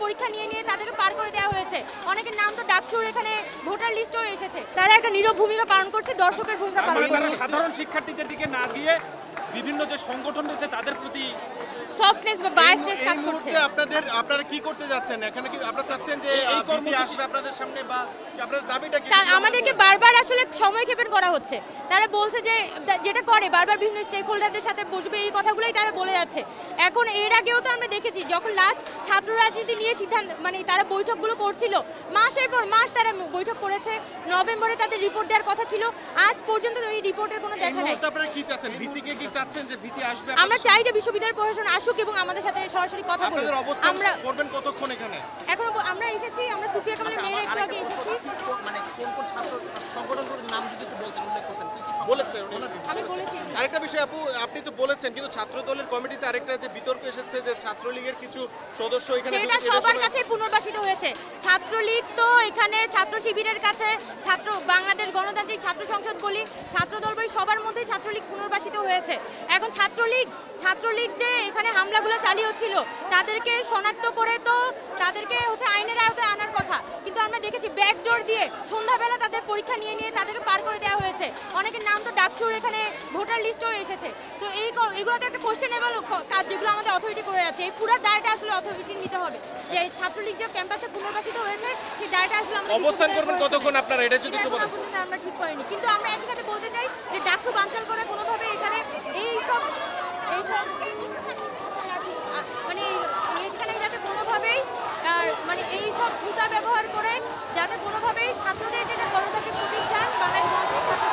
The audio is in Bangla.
পরীক্ষা নিয়ে তাদেরকে পার করে দেওয়া হয়েছে। অনেকের নাম তো ডাকসুর এখানে ভোটার লিস্টেও এসেছে। তারা একটা নীরব ভূমিকা পালন করছে, দর্শকের ভূমিকা পালন করছে। সাধারণ শিক্ষার্থীদের দিকে না গিয়ে বিভিন্ন যে সংগঠন রয়েছে তাদের প্রতি সফটনেস বা বায়াসনেস কাজ করছে। আপনারা কি করতে যাচ্ছেন এখানে? কি আপনারা চাচ্ছেন যে ভিসি আসবে আপনাদের সামনে, বা আপনাদের দাবিটা কি? আমাদেরকে বারবার আসলে সময়ক্ষেপণ করা হচ্ছে। তারা বলছে যে যেটা করে বারবার বিভিন্ন স্টেক হোল্ডারদের সাথে বসবে, এই কথাগুলোই তারা বলে যাচ্ছে। এখন এর আগেও তো আমরা দেখেছি যখন লাস্ট ছাত্র রাজনীতি নিয়ে সিদ্ধান্ত মানে তারা বৈঠকগুলো করছিল, মাসের পর মাস তারা বৈঠক করেছে। নভেম্বরে তাদের রিপোর্ট দেওয়ার কথা ছিল, আজ পর্যন্ত এই রিপোর্টের কোনো দেখা নেই। আপনারা কি চাচ্ছেন? ভিসি কে কি চাচ্ছেন যে ভিসি আসবে? আমরা চাই যে বিশ্ববিদ্যালয় প্রশাসন আসুক এবং আমাদের সাথে সরাসরি কথা বলুক। আপনাদের অবস্থান আমরা করবেন কতক্ষণ এখানে? এখন আমরা এসেছি, আমরা সুফিয়া কামালের মেয়ের একটু আগে এসেছি। মানে কোন কোন ছাত্র সংগঠনগুলোর নাম যদি একটু বলতেন, উল্লেখ করতেন, কি কি বলেছে? আমি বলেছি আরেকটা বিষয় আপু, আপনি তো বলেছেন, কিন্তু ছাত্র দলের কমিটিতে আরেকটা যে বিতর্ক এসেছে যে ছাত্রলীগের কিছু সদস্য এখানে, সেটা সবার কাছে পুনর্বাসিত হয়েছে। ছাত্রলীগ তো এখানে ছাত্র শিবিরের কাছে, ছাত্র বাংলাদেশ গণতান্ত্রিক ছাত্র সংসদ বলি, ছাত্রদল বলি, সবার মধ্যেই ছাত্রলীগ পুনর্বাসিত হয়েছে। এখন ছাত্রলীগ যে এখানে হামলাগুলো চালিয়েছিল তাদেরকে শনাক্ত করে তো তাদেরকে আইনের আওতায় আনার কথা, কিন্তু আমরা দেখেছি ব্যাকডোর দিয়ে সন্ধ্যাবেলা তাদের পরীক্ষা নিয়ে তাদেরকে পার করে দেওয়া হয়েছে। অনেকের নাম তো ডাকসুর এখানে ভোটার লিস্টেও এসেছে। তো এগুলো তো একটা কোশ্চেনেবল কাজ যেগুলো আমাদের অথরিটি করে যাচ্ছে। এই পুরো দায়টা আসলে অথরিটি নিতে হবে যে ছাত্রলীগ যে ক্যাম্পাসে পুনর্বাসিত হয়েছে সেই দায়টা আসলে আমরা অবস্থান করবেন কতক্ষণ আপনারা, এটা যদি একটু বলেন। আমরা ঠিক করিনি, কিন্তু আমরা একই সাথে বলতে চাই যে ডাকসু বানচাল করে কোনোভাবে এখানে এইসব মানে এখানে যাতে কোনোভাবেই মানে এইসব ছুতা ব্যবহার করে যাতে কোনোভাবেই ছাত্রদের যে গণতান্ত্রিক প্রতিষ্ঠান বাংলাদেশ গণতান্ত্রিক ছাত্র